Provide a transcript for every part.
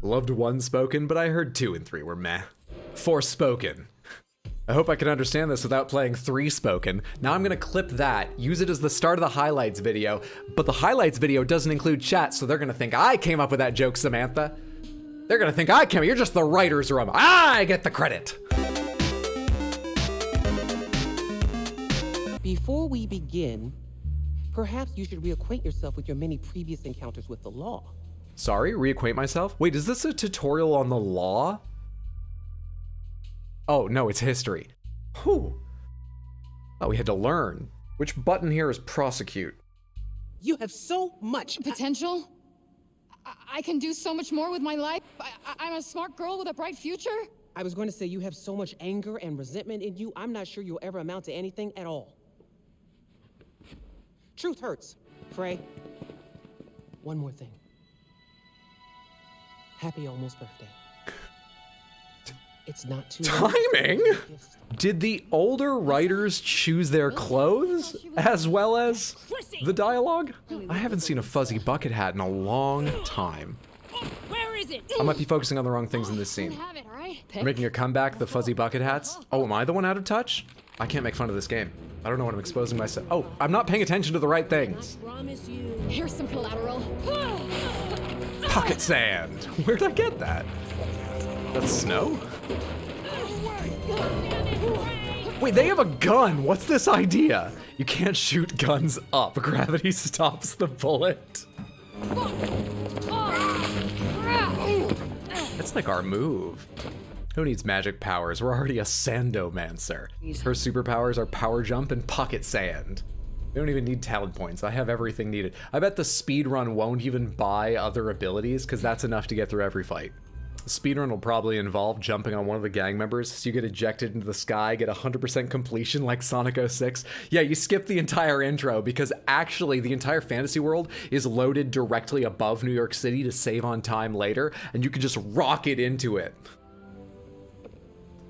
Loved one spoken, but I heard 2 and 3 were meh. Forspoken. I hope I can understand this without playing 3 spoken. Now I'm gonna clip that, use it as the start of the highlights video, but the highlights video doesn't include chat, so they're gonna think I came up with that joke, Samantha. They're gonna think I came, you're just the writer's room. I get the credit. Before we begin, perhaps you should reacquaint yourself with your many previous encounters with the law. Sorry, reacquaint myself? Wait, is this a tutorial on the law? Oh, no, it's history. Whew. Oh, we had to learn. Which button here is prosecute? You have so much potential. I can do so much more with my life. I'm a smart girl with a bright future. I was going to say you have so much anger and resentment in you, I'm not sure you'll ever amount to anything at all. Truth hurts, Frey. One more thing. Happy almost birthday. It's not too timing? Did the older writers choose their clothes as well as the dialogue? I haven't seen a fuzzy bucket hat in a long time. Where is it? I might be focusing on the wrong things in this scene. We're making a comeback, the fuzzy bucket hats. Oh, am I the one out of touch? I can't make fun of this game. I don't know what I'm exposing myself. Oh, I'm not paying attention to the right things. Here's some collateral. Pocket sand. Where'd I get that? That's snow? Wait, they have a gun. What's this idea? You can't shoot guns up. Gravity stops the bullet. That's like our move. Who needs magic powers? We're already a sandomancer. Her superpowers are power jump and pocket sand. We don't even need talent points. I have everything needed. I bet the speedrun won't even buy other abilities because that's enough to get through every fight. The speedrun will probably involve jumping on one of the gang members so you get ejected into the sky, get 100% completion like Sonic 06. Yeah, you skip the entire intro because actually the entire fantasy world is loaded directly above New York City to save on time later, and you can just rocket into it.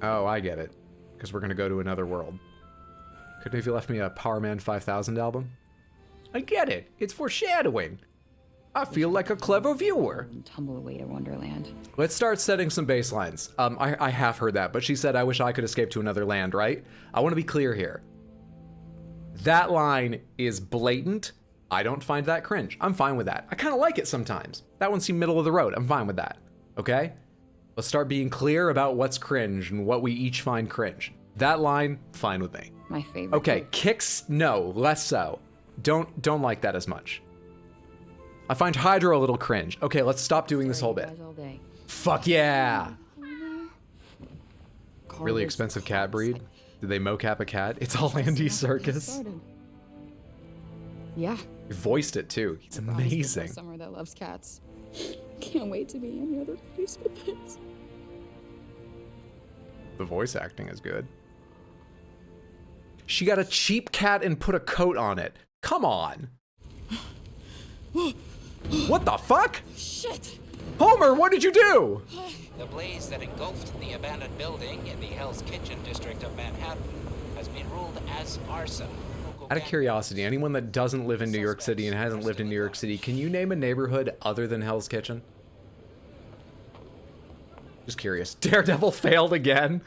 Oh, I get it. Because we're gonna go to another world. Couldn't have you left me a Power Man 5000 album? I get it. It's foreshadowing. I feel like a clever viewer. Tumble away to Wonderland. Let's start setting some baselines. I have heard that, but she said, I wish I could escape to another land, right? I want to be clear here. That line is blatant. I don't find that cringe. I'm fine with that. I kind of like it sometimes. That one seemed middle of the road. I'm fine with that. Okay? Let's start being clear about what's cringe and what we each find cringe. That line, fine with me. My favorite. Okay, kicks, no, less so. Don't like that as much. I find Hydra a little cringe. Okay, let's stop doing this whole bit. Fuck yeah! Really expensive cat breed? Did they mocap a cat? It's all Andy Serkis. Yeah. He voiced it too. He's amazing. Summer that loves cats. Can't wait to be any other place but this. The voice acting is good. She got a cheap cat and put a coat on it. Come on. What the fuck? Shit! Homer, what did you do? The blaze that engulfed the abandoned building in the Hell's Kitchen district of Manhattan has been ruled as arson. Out of curiosity, anyone that doesn't live in New York City and hasn't lived in New York City, can you name a neighborhood other than Hell's Kitchen? Just curious. Daredevil failed again.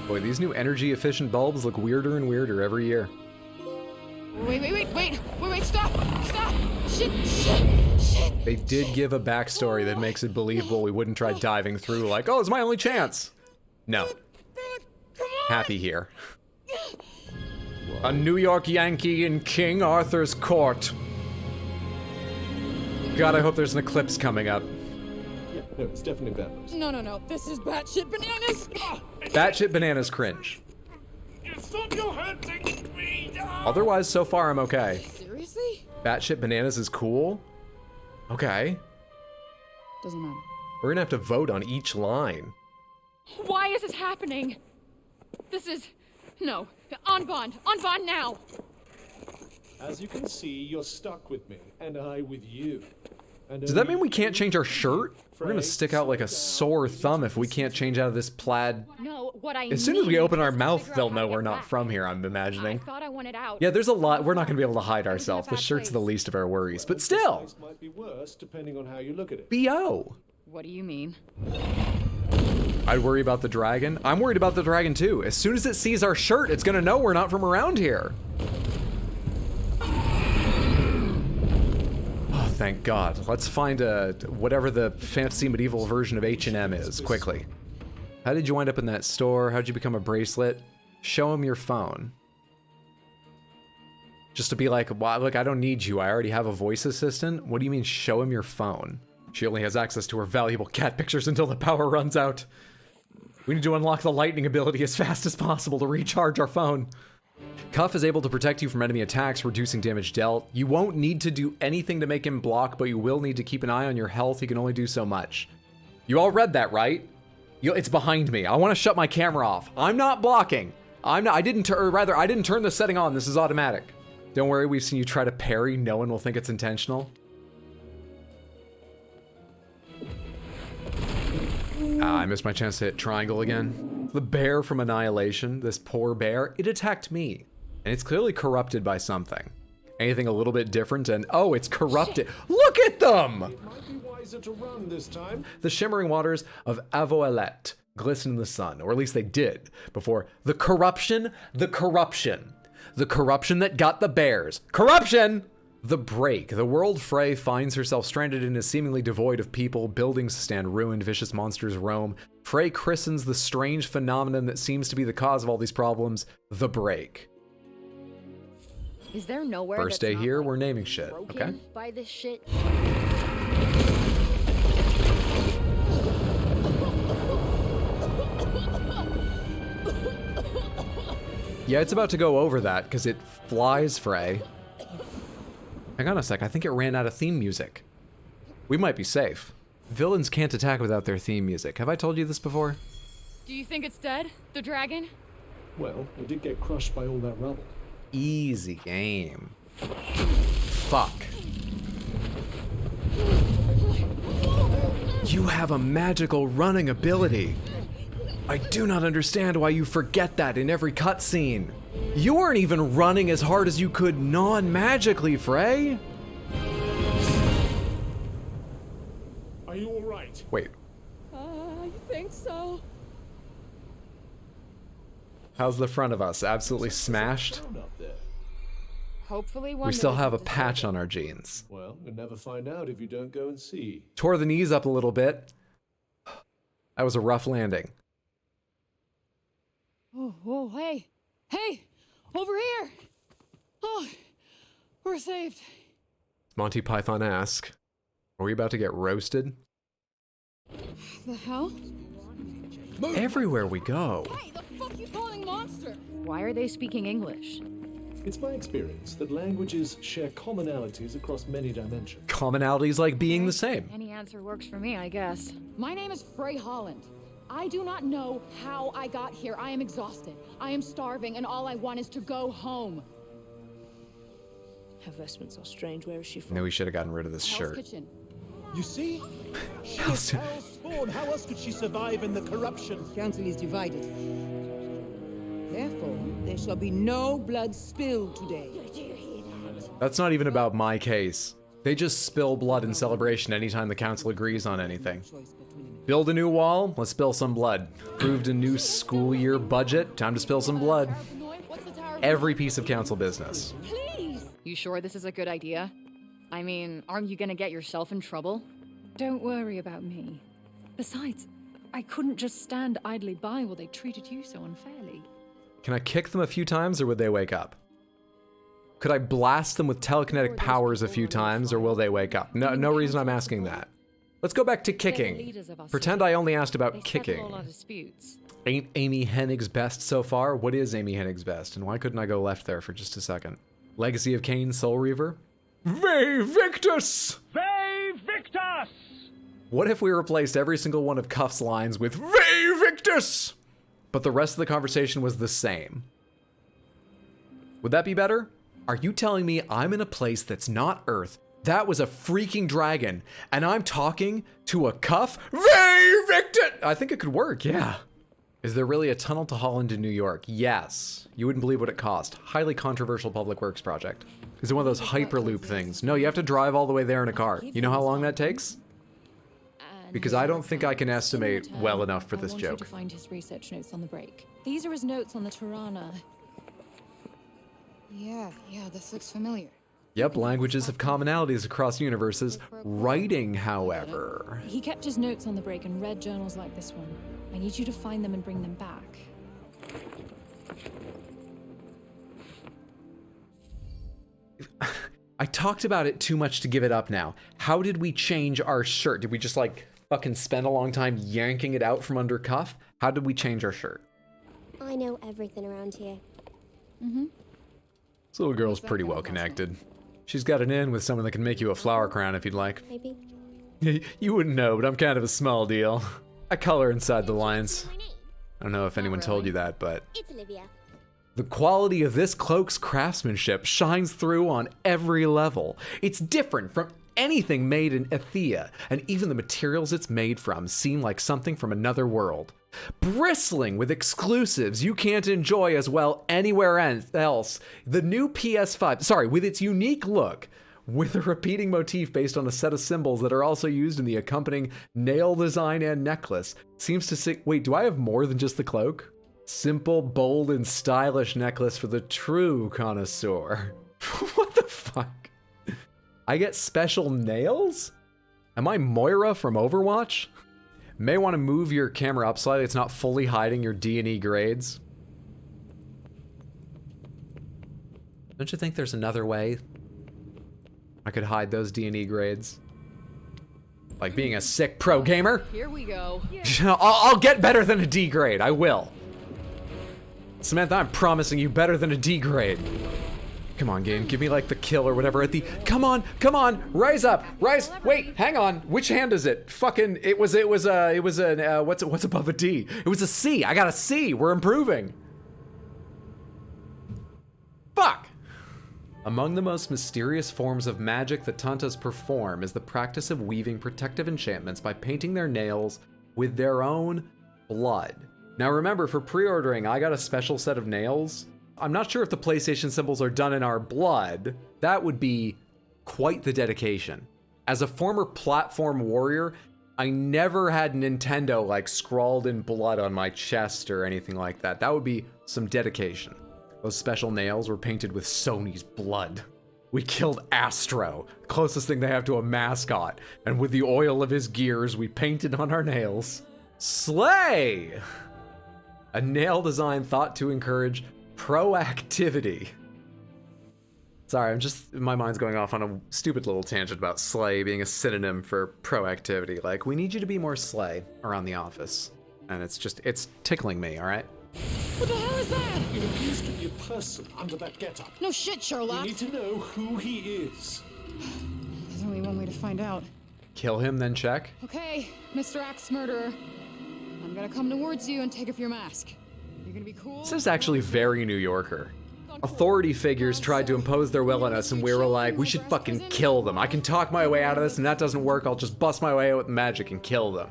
Boy, these new energy efficient bulbs look weirder and weirder every year. Wait, stop! Shit! They did give a backstory that makes it believable we wouldn't try diving through like, oh, it's my only chance. No. Happy here. A New York Yankee in King Arthur's court. God, I hope there's an eclipse coming up. Yeah, no, it's definitely bad news. No. This is batshit bananas! Batshit bananas cringe. Stop your hurting me! Otherwise, so far, I'm okay. Seriously? Batshit bananas is cool? Okay. Doesn't matter. We're gonna have to vote on each line. Why is this happening? This is... No. On bond now! As you can see, you're stuck with me, and I with you. Does that mean we can't change our shirt? We're gonna stick out like a sore thumb if we can't change out of this plaid. No, what I As soon as we need open our is to mouth, figure out they'll how know to we're get not back. from here, I'm I imagining. thought I wanted out. Yeah, there's a lot. We're not gonna be able to hide I'm in a ourselves. The bad shirt's the place. least of our worries. But still, This might be worse depending on how you look at it. BO. What do you mean? I'd worry about the dragon. I'm worried about the dragon too. As soon as it sees our shirt, it's gonna know we're not from around here. Oh, thank God. Let's find whatever the fantasy medieval version of H&M is, quickly. How did you wind up in that store? How'd you become a bracelet? Show him your phone. Just to be like, wow, look, I don't need you. I already have a voice assistant. What do you mean, show him your phone? She only has access to her valuable cat pictures until the power runs out. We need to unlock the lightning ability as fast as possible to recharge our phone. Cuff is able to protect you from enemy attacks, reducing damage dealt. You won't need to do anything to make him block, but you will need to keep an eye on your health. He can only do so much. You all read that, right? It's behind me. I want to shut my camera off. I'm not blocking. I didn't turn the setting on. This is automatic. Don't worry, we've seen you try to parry. No one will think it's intentional. I missed my chance to hit triangle again. The bear from Annihilation, this poor bear, it attacked me. And it's clearly corrupted by something. Anything a little bit different and, oh, it's corrupted. Look at them! It might be wiser to run this time. The shimmering waters of Avoilette glisten in the sun, or at least they did, before the corruption that got the bears. Corruption! The break. The world Frey finds herself stranded in is seemingly devoid of people, buildings stand ruined, vicious monsters roam. Frey christens the strange phenomenon that seems to be the cause of all these problems, the break. Is there nowhere First that's day not, here, like, we're naming shit, broken okay? by this shit? Yeah, it's about to go over that, because it flies, Frey. Hang on a sec, I think it ran out of theme music. We might be safe. Villains can't attack without their theme music. Have I told you this before? Do you think it's dead? The dragon? Well, it did get crushed by all that rubble. Easy game. Fuck. You have a magical running ability. I do not understand why you forget that in every cutscene. You weren't even running as hard as you could non-magically, Frey. Are you all right? Wait, I think so. how's the front of us? Absolutely smashed? Down up there. Hopefully one We that still have a isn't patch on our jeans. Well, you'll never find out if you don't go and see. Tore the knees up a little bit. That was a rough landing. Oh, hey! Hey! Over here! Oh, we're saved. Monty Python-esque. Are we about to get roasted? The hell? Everywhere we go. Hey, the fuck you calling monster? Why are they speaking English? It's my experience that languages share commonalities across many dimensions. Commonalities like being the same. Any answer works for me, I guess. My name is Frey Holland. I do not know how I got here. I am exhausted. I am starving, and all I want is to go home. Her vestments are strange. Where is she from? No, we should have gotten rid of this Hell's shirt. Kitchen. You see? She is Hell's spawn. How else could she survive in the corruption? Council is divided. Therefore, there shall be no blood spilled today. That's not even about my case. They just spill blood in celebration anytime the council agrees on anything. Build a new wall, let's spill some blood. Approved a new school year budget, time to spill some blood. What's the Tower of Every piece of council business. Please! You sure this is a good idea? I mean, aren't you gonna get yourself in trouble? Don't worry about me. Besides, I couldn't just stand idly by while they treated you so unfairly. Can I kick them a few times or would they wake up? Could I blast them with telekinetic powers a few times or will they wake up? No reason I'm asking that. Let's go back to kicking. Pretend I only asked They about settle kicking. all our disputes. Ain't Amy Hennig's best so far? What is Amy Hennig's best? And why couldn't I go left there for just a second? Legacy of Kain, Soul Reaver? Ve Victus! Ve Victus! What if we replaced every single one of Cuff's lines with Ve Victus? But the rest of the conversation was the same. Would that be better? Are you telling me I'm in a place that's not Earth, That was a freaking dragon, and I'm talking to a cuff. Very Victor! I think it could work, yeah. Is there really a tunnel to Holland to New York? Yes. You wouldn't believe what it cost. Highly controversial public works project. Is it one of those Hyperloop things? No, you have to drive all the way there in a car. You know how long that takes? Because I don't think I can estimate well enough for this I joke. want you to find his research notes on the break. These are his notes on the Tirana. Yeah, this looks familiar. Yep, languages have commonalities across universes. Writing, however. He kept his notes on the break and read journals like this one. I need you to find them and bring them back. I talked about it too much to give it up now. How did we change our shirt? Did we just like fucking spend a long time yanking it out from under cuff? How did we change our shirt? I know everything around here. This little girl's pretty well connected. She's got an in with someone that can make you a flower crown if you'd like. Maybe. You wouldn't know, but I'm kind of a small deal. I color inside the lines. I don't know if anyone told you that, but It's Olivia. the quality of this cloak's craftsmanship shines through on every level. It's different from anything made in Athea, and even the materials it's made from seem like something from another world. Bristling with exclusives you can't enjoy as well anywhere else, the new PS5, with its unique look, with a repeating motif based on a set of symbols that are also used in the accompanying nail design and necklace, seems to say, wait, do I have more than just the cloak? Simple, bold, and stylish necklace for the true connoisseur. What the fuck? I get special nails? Am I Moira from Overwatch? May want to move your camera up slightly. It's not fully hiding your D&E grades. Don't you think there's another way I could hide those D&E grades? Like being a sick pro gamer? Here we go. I'll get better than a D grade. I will. Samantha, I'm promising you better than a D grade. Come on, game. Give me like the kill or whatever at the. Come on, rise up, rise. Wait, hang on. Which hand is it? Fucking. It was what's above a D? It was a C. I got a C. We're improving. Fuck. Among the most mysterious forms of magic that Tantas perform is the practice of weaving protective enchantments by painting their nails with their own blood. Now remember, for pre-ordering, I got a special set of nails. I'm not sure if the PlayStation symbols are done in our blood. That would be quite the dedication. As a former platform warrior, I never had Nintendo like scrawled in blood on my chest or anything like that. That would be some dedication. Those special nails were painted with Sony's blood. We killed Astro, the closest thing they have to a mascot, and with the oil of his gears, we painted on our nails. Slay! A nail design thought to encourage proactivity. Sorry, my mind's going off on a stupid little tangent about slay being a synonym for proactivity. Like, we need you to be more slay around the office. And it's tickling me, all right? What the hell is that? You used to be a person under that getup. No shit, Sherlock. We need to know who he is. There's only one way to find out. Kill him, then check. Okay, Mr. Axe Murderer. I'm gonna come towards you and take off your mask. You're gonna be cool. This is actually very New Yorker. Authority figures tried to impose their will on us, and we were like, we should fucking kill them. I can talk my way out of this, and that doesn't work. I'll just bust my way out with magic and kill them.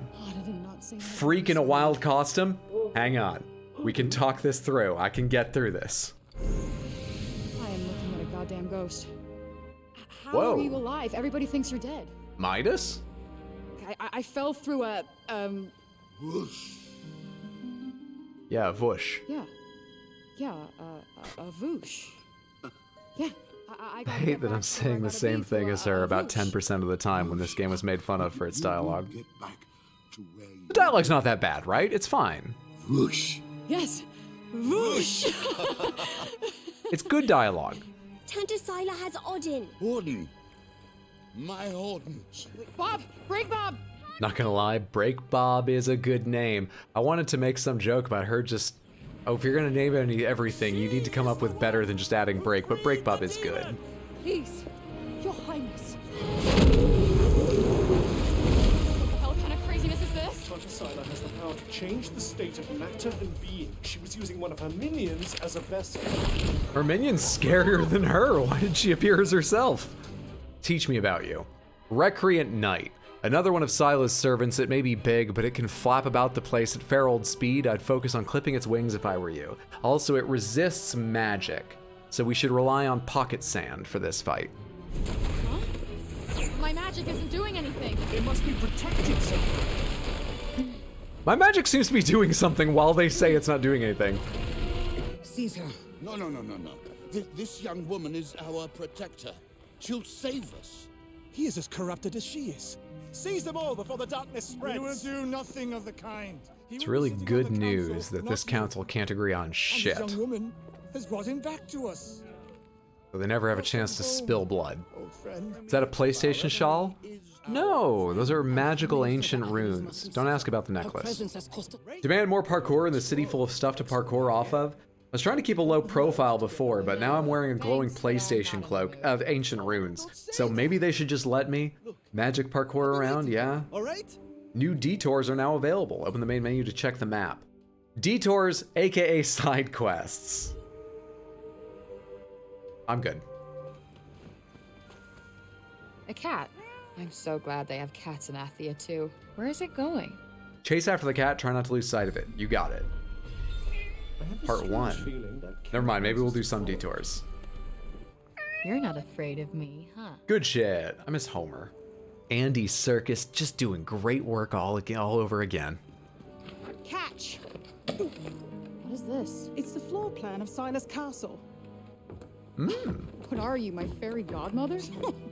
Freak in a wild costume? Hang on. We can talk this through. I can get through this. I am looking at a goddamn ghost. How Whoa. are you alive? Everybody thinks you're dead. Midas? I fell through a, Yeah, Vush. Yeah, a voosh. Yeah, I hate that I'm saying the same thing as her about 10% of the time when this game was made fun of for its dialogue. The dialogue's not that bad, right? It's fine. Whoosh. Yes, voosh. It's good dialogue. Tanta Sila has Odin. Odin. My Odin. Bob, break Bob. Not gonna lie, Break Bob is a good name. I wanted to make some joke about her just, oh, if you're gonna name everything, you need to come up with better than just adding Break, but Break Bob is good. Please, Your Highness. What kind of craziness is this? Tanta Sila has the power to change the state of matter and being. She was using one of her minions as a vessel. Her minion's scarier than her. Why did she appear as herself? Teach me about you. Recreant Knight. Another one of Sila's servants. It may be big, but it can flap about the place at fair old speed. I'd focus on clipping its wings if I were you. Also, it resists magic, so we should rely on pocket sand for this fight. Huh? My magic isn't doing anything. It must be protected somehow. My magic seems to be doing something while they say it's not doing anything. Caesar. No. This young woman is our protector. She'll save us. He is as corrupted as she is. Seize them all before the darkness spreads. We will do nothing of the kind. It's really good news that this council can't agree on shit. This young woman has brought him back to us. So they never have a chance to spill blood. Is that a PlayStation shawl? No, those are magical ancient runes. Don't ask about the necklace. Demand more parkour in the city full of stuff to parkour off of? I was trying to keep a low profile before, but now I'm wearing a glowing PlayStation cloak of ancient runes. So maybe they should just let me magic parkour around, yeah? New detours are now available. Open the main menu to check the map. Detours, aka side quests. I'm good. A cat. I'm so glad they have cats in Athia too. Where is it going? Chase after the cat, try not to lose sight of it. You got it. Part 1. Never mind, maybe we'll do some detours. You're not afraid of me, huh? Good shit. I miss Homer. Andy Serkis just doing great work all over again. Catch! What is this? It's the floor plan of Silas Castle. What are you, my fairy godmother?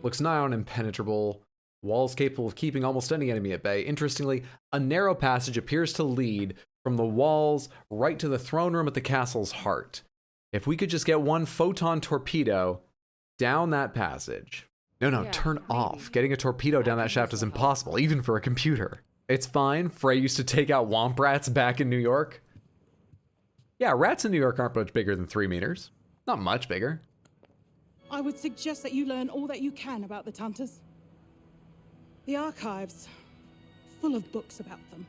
Looks nigh on impenetrable. Walls capable of keeping almost any enemy at bay. Interestingly, a narrow passage appears to lead from the walls right to the throne room at the castle's heart. If we could just get one photon torpedo down that passage. No, turn off. Getting a torpedo down that shaft is impossible, even for a computer. It's fine. Frey used to take out womp rats back in New York. Yeah, rats in New York aren't much bigger than 3 meters. Not much bigger. I would suggest that you learn all that you can about the Tantas. The archives, full of books about them.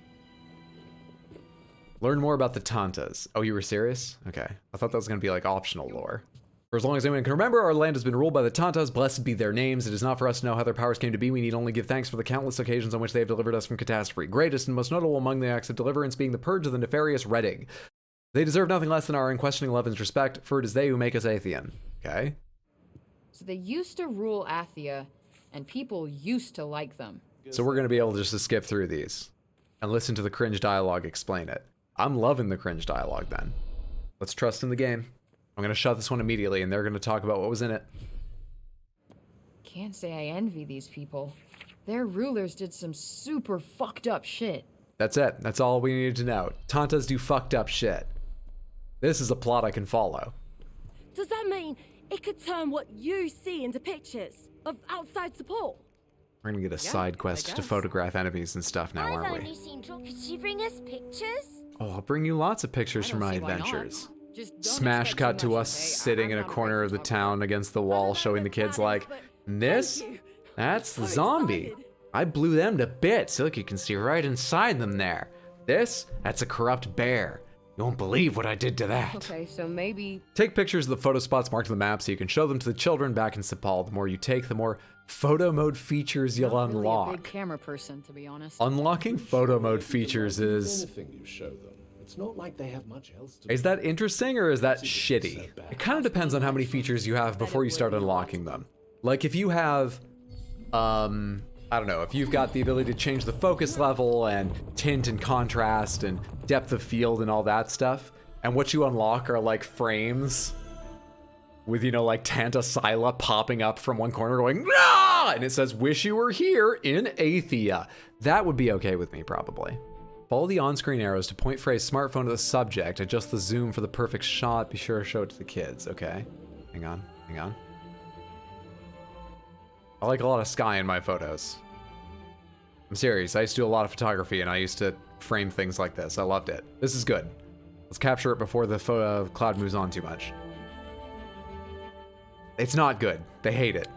Learn more about the Tantas. Oh, you were serious? Okay. I thought that was going to be like optional lore. For as long as anyone can remember, our land has been ruled by the Tantas. Blessed be their names. It is not for us to know how their powers came to be. We need only give thanks for the countless occasions on which they have delivered us from catastrophe. Greatest and most notable among the acts of deliverance being the purge of the nefarious Redding. They deserve nothing less than our unquestioning love and respect, for it is they who make us Athean. Okay? So they used to rule Athia, and people used to like them. So we're going to be able just to skip through these and listen to the cringe dialogue explain it. I'm loving the cringe dialogue then. Let's trust in the game. I'm going to shut this one immediately, and they're going to talk about what was in it. Can't say I envy these people. Their rulers did some super fucked up shit. That's it. That's all we needed to know. Tantas do fucked up shit. This is a plot I can follow. Does that mean it could turn what you see into pictures of outside support? We're going to get a side quest to photograph enemies and stuff now, aren't we? I've only seen Could she bring us pictures? Oh, I'll bring you lots of pictures from my adventures. Smash cut to us sitting in a corner of the town against the wall, showing the kids like, this? That's the zombie. I blew them to bits. Look, you can see right inside them there. This? That's a corrupt bear. You won't believe what I did to that. Okay, so maybe... Take pictures of the photo spots marked on the map so you can show them to the children back in Sepal. The more you take, the more photo mode features you'll unlock. Really a big camera person, to be honest. Unlocking photo mode features is... Anything you show them. It's not like they have much else to Is that interesting or is that shitty? It kind of depends on how many features you have before you start unlocking them. Like if you have, I don't know, if you've got the ability to change the focus level and tint and contrast and depth of field and all that stuff, and what you unlock are like frames with, you know, like Tanta Sila popping up from one corner going, "Ah!" and it says, wish you were here in Athia. That would be okay with me, probably. Follow the on-screen arrows to point Frey's smartphone to the subject. Adjust the zoom for the perfect shot. Be sure to show it to the kids, okay? Hang on. I like a lot of sky in my photos. I'm serious. I used to do a lot of photography, and I used to frame things like this. I loved it. This is good. Let's capture it before the cloud moves on too much. It's not good. They hate it.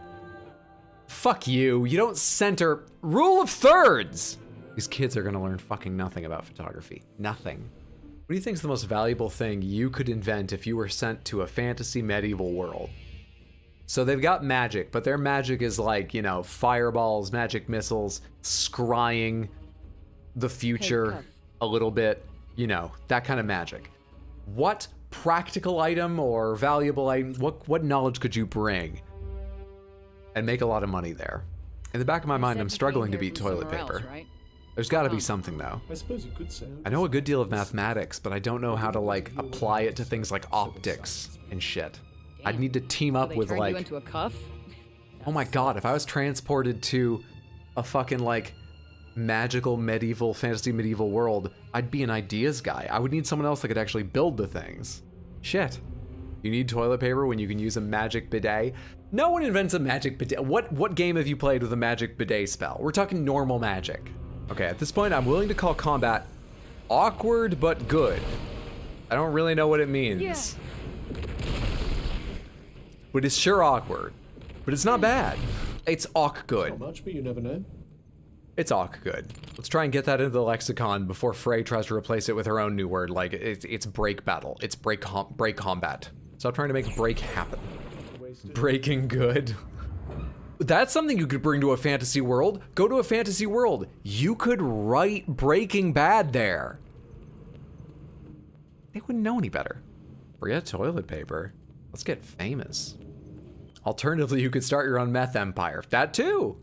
Fuck you. You don't center... Rule of thirds! These kids are gonna learn fucking nothing about photography. Nothing. What do you think is the most valuable thing you could invent if you were sent to a fantasy medieval world? So they've got magic, but their magic is like, you know, fireballs, magic missiles, scrying the future a little bit, you know, that kind of magic. What practical item or valuable item, what knowledge could you bring and make a lot of money there? In the back of my mind, I'm struggling to beat toilet paper. There's got to be something, though. I suppose you could say. I know a good deal of mathematics, but I don't know how to, like, apply it to things like optics and shit. I'd need to team up with, like... you into a cuff? Oh my god, if I was transported to a fucking, like, magical medieval, fantasy medieval world, I'd be an ideas guy. I would need someone else that could actually build the things. Shit. You need toilet paper when you can use a magic bidet? No one invents a magic bidet. What game have you played with a magic bidet spell? We're talking normal magic. Okay, at this point, I'm willing to call combat awkward but good. I don't really know what it means. Yeah. But it's sure awkward. But it's not bad. It's awk good. Not much, but you never know. It's awk good. Let's try and get that into the lexicon before Frey tries to replace it with her own new word, like it's break battle. It's break combat. Stop trying to make break happen. Breaking good. That's something you could bring to a fantasy world. Go to a fantasy world. You could write Breaking Bad there. They wouldn't know any better. Forget toilet paper. Let's get famous. Alternatively, you could start your own meth empire. That too.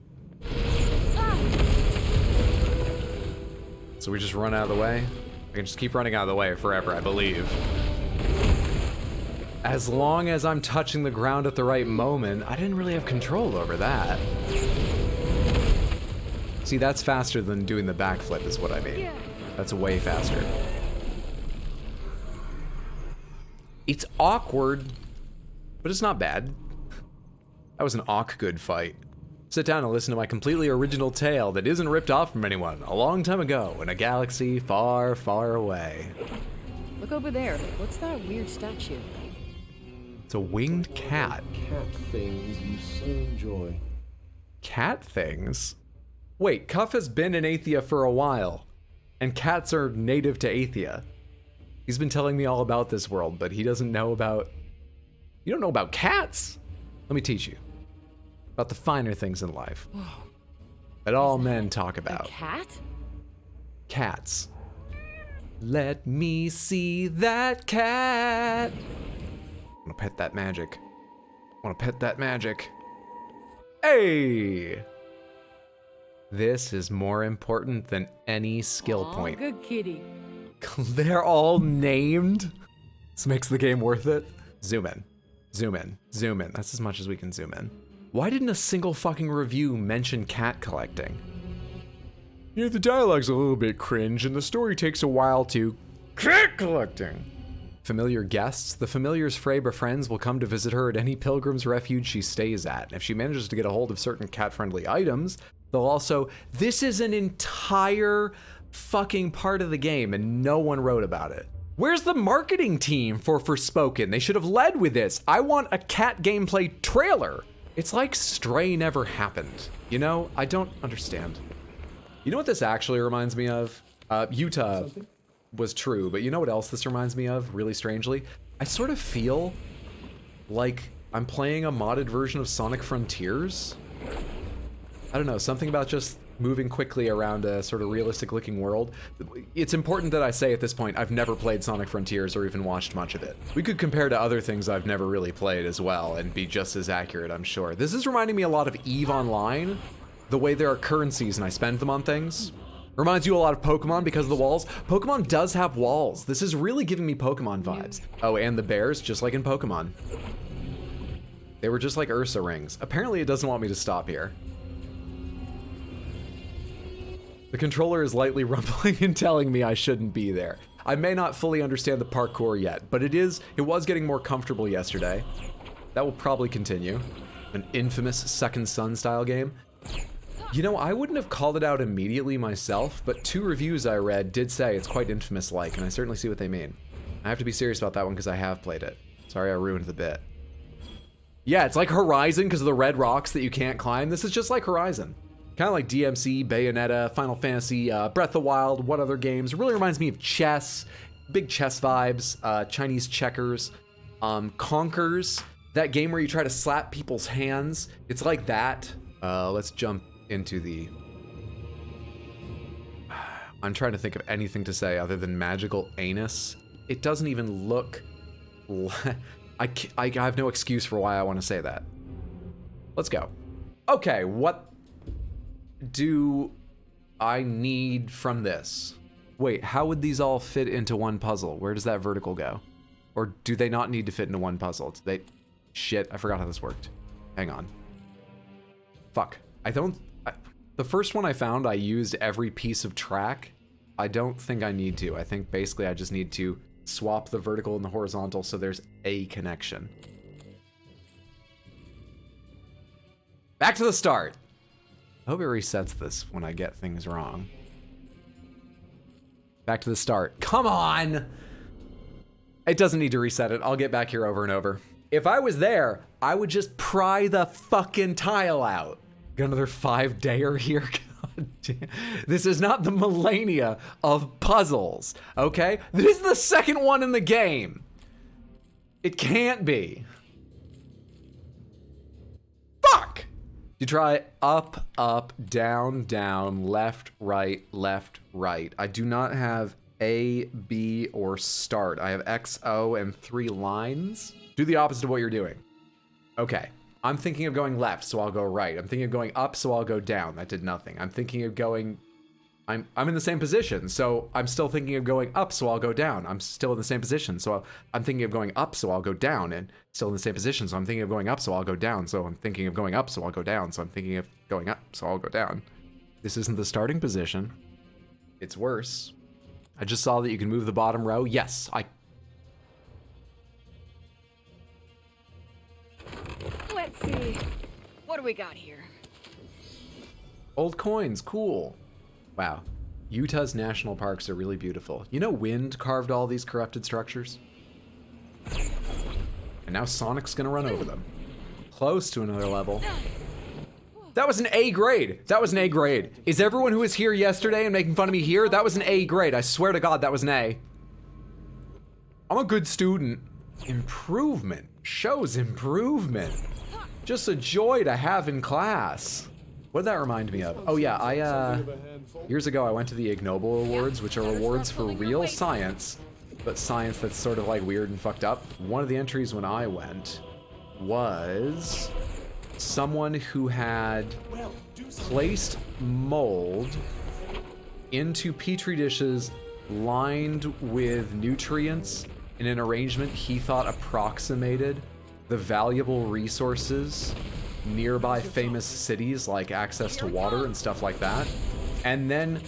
So we just run out of the way? I can just keep running out of the way forever, I believe. As long as I'm touching the ground at the right moment, I didn't really have control over that. See, that's faster than doing the backflip is what I mean. That's way faster. It's awkward, but it's not bad. That was an awk-good fight. Sit down and listen to my completely original tale that isn't ripped off from anyone a long time ago in a galaxy far, far away. Look over there. What's that weird statue? It's a winged cat. Cat things you so enjoy. Cat things? Wait, Cuff has been in Athia for a while, and cats are native to Athia. He's been telling me all about this world, but he doesn't know about... You don't know about cats? Let me teach you. About the finer things in life. That all men talk about. A cat? Cats. Let me see that cat. I want to pet that magic. I want to pet that magic. Hey! This is more important than any skill point. Good kitty. They're all named. This makes the game worth it. Zoom in. Zoom in. Zoom in. That's as much as we can zoom in. Why didn't a single fucking review mention cat collecting? You know, the dialogue's a little bit cringe and the story takes a while to... Cat collecting! Familiar guests. The familiars Frey befriends will come to visit her at any pilgrim's refuge she stays at. And if she manages to get a hold of certain cat-friendly items, they'll also... This is an entire fucking part of the game and no one wrote about it. Where's the marketing team for Forspoken? They should have led with this. I want a cat gameplay trailer. It's like Stray never happened. You know, I don't understand. You know what this actually reminds me of? Utah was true, but you know what else this reminds me of, really strangely? I sort of feel like I'm playing a modded version of Sonic Frontiers. I don't know, something about just moving quickly around a sort of realistic looking world. It's important that I say at this point, I've never played Sonic Frontiers or even watched much of it. We could compare to other things I've never really played as well and be just as accurate, I'm sure. This is reminding me a lot of EVE Online, the way there are currencies and I spend them on things. Reminds you a lot of Pokemon because of the walls. Pokemon does have walls. This is really giving me Pokemon vibes. Oh, and the bears, just like in Pokemon. They were just like Ursa rings. Apparently it doesn't want me to stop here. The controller is lightly rumbling and telling me I shouldn't be there. I may not fully understand the parkour yet, but it was getting more comfortable yesterday. That will probably continue. An infamous Second Son style game. You know, I wouldn't have called it out immediately myself, but 2 reviews I read did say it's quite Infamous-like, and I certainly see what they mean. I have to be serious about that one because I have played it. Sorry I ruined the bit. Yeah, it's like Horizon because of the red rocks that you can't climb. This is just like Horizon. Kind of like DMC, Bayonetta, Final Fantasy, Breath of the Wild, what other games? It really reminds me of chess, big chess vibes, Chinese checkers, Conkers. That game where you try to slap people's hands. It's like that. Let's jump into the... I'm trying to think of anything to say other than magical anus. It doesn't even look... I have no excuse for why I want to say that. Let's go. Okay, what do I need from this? Wait, how would these all fit into one puzzle? Where does that vertical go? Or do they not need to fit into one puzzle? Shit, I forgot how this worked. Hang on. Fuck. The first one I found, I used every piece of track. I don't think I need to. I think basically I just need to swap the vertical and the horizontal so there's a connection. Back to the start. I hope it resets this when I get things wrong. Back to the start. Come on! It doesn't need to reset it. I'll get back here over and over. If I was there, I would just pry the fucking tile out. Got another 5-dayer here. God damn. This is not the millennia of puzzles, okay? This is the second one in the game. It can't be. Fuck! You try up, up, down, down, left, right, left, right. I do not have A, B, or start. I have X, O, and 3 lines. Do the opposite of what you're doing. Okay. I'm thinking of going left, so I'll go right. I'm thinking of going up, so I'll go down. That did nothing. I'm thinking of going... I'm in the same position, so I'm still thinking of going up, so I'll go down. I'm still in the same position, so I'm thinking of going up, so I'll go down, and still in the same position, so I'm thinking of going up, so I'll go down, so I'm thinking of going up, so I'll go down, so I'm thinking of going up, so I'll go down. This isn't the starting position. It's worse. I just saw that you can move the bottom row. Yes, Let's see. What do we got here? Old coins, cool. Wow. Utah's national parks are really beautiful. You know Wind carved all these corrupted structures? And now Sonic's gonna run over them. Close to another level. That was an A grade. That was an A grade. Is everyone who was here yesterday and making fun of me here? That was an A grade. I swear to God, that was an A. I'm a good student. Improvement. Shows improvement. Just a joy to have in class. What did that remind me of? Oh yeah, years ago I went to the Ig Nobel Awards, which are awards for real science, but science that's sort of like weird and fucked up. One of the entries when I went was someone who had placed mold into petri dishes lined with nutrients in an arrangement he thought approximated the valuable resources nearby famous cities, like access to water and stuff like that, and then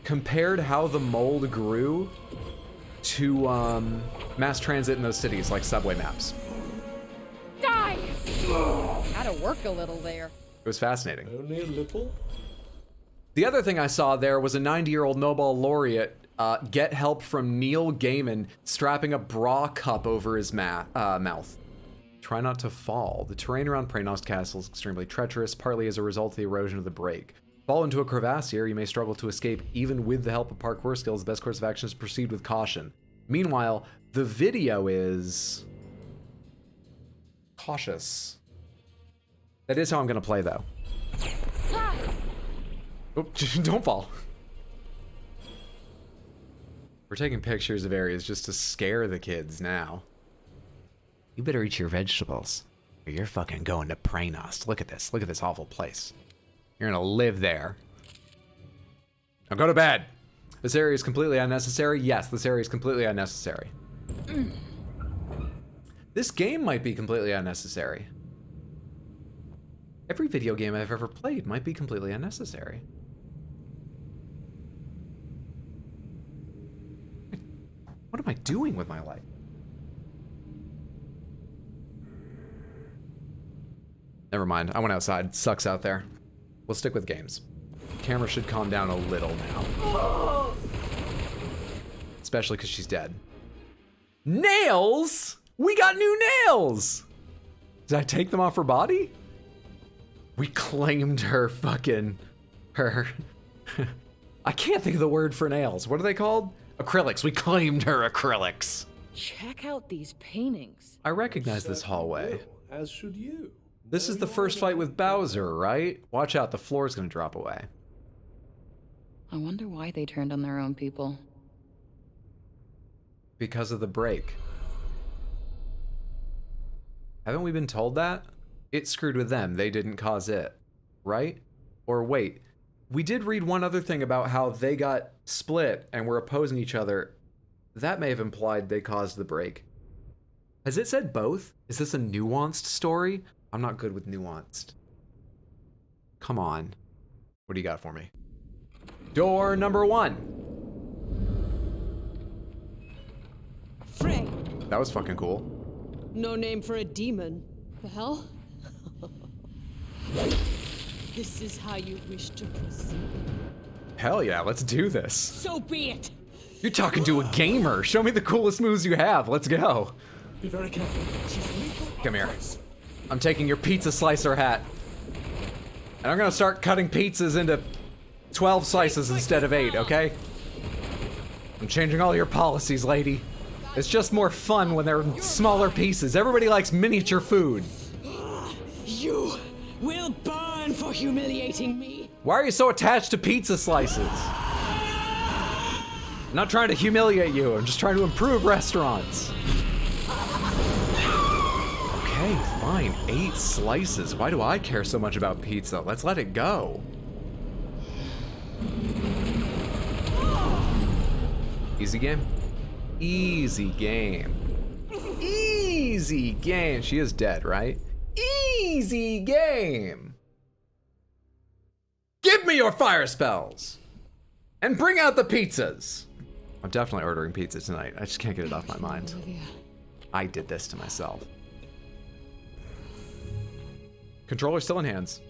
compared how the mold grew to mass transit in those cities, like subway maps. Die! Gotta work a little there. It was fascinating. Only a little? The other thing I saw there was a 90-year-old Nobel laureate get help from Neil Gaiman strapping a bra cup over his mouth. Try not to fall. The terrain around Praenost Castle is extremely treacherous, partly as a result of the erosion of the break. Fall into a crevasse here, you may struggle to escape even with the help of parkour skills. The best course of action is to proceed with caution. Meanwhile, the video is cautious. That is how I'm gonna play though. Oh, don't fall. We're taking pictures of areas just to scare the kids now. You better eat your vegetables, or you're fucking going to Praenost. Look at this. Look at this awful place. You're gonna live there. Now go to bed. This area is completely unnecessary. Yes, this area is completely unnecessary. This game might be completely unnecessary. Every video game I've ever played might be completely unnecessary. What am I doing with my life? Never mind, I went outside. Sucks out there. We'll stick with games. Camera should calm down a little now. Especially because she's dead. Nails? We got new nails! Did I take them off her body? We claimed her fucking... her... I can't think of the word for nails. What are they called? Acrylics. We claimed her acrylics. Check out these paintings. I recognize this hallway. As should you. This is the first fight with Bowser, right? Watch out, the floor's gonna drop away. I wonder why they turned on their own people. Because of the break. Haven't we been told that? It screwed with them, they didn't cause it, right? Or wait, we did read one other thing about how they got split and were opposing each other. That may have implied they caused the break. Has it said both? Is this a nuanced story? I'm not good with nuanced. Come on. What do you got for me? Door number 1. Frey. That was fucking cool. No name for a demon. The hell? This is how you wish to proceed. Hell yeah, let's do this. So be it. You're talking to a gamer. Show me the coolest moves you have. Let's go. Be very careful. She's lethal. Come here. I'm taking your pizza slicer hat. And I'm gonna start cutting pizzas into 12 slices instead of 8, okay? I'm changing all your policies, lady. It's just more fun when they're smaller pieces. Everybody likes miniature food. You will burn for humiliating me. Why are you so attached to pizza slices? I'm not trying to humiliate you. I'm just trying to improve restaurants. Okay, fine. 8 slices. Why do I care so much about pizza? Let's let it go. Easy game? Easy game. Easy game. She is dead, right? Easy game. Give me your fire spells. And bring out the pizzas. I'm definitely ordering pizza tonight. I just can't get it off my mind. I did this to myself. Controller's still in hands.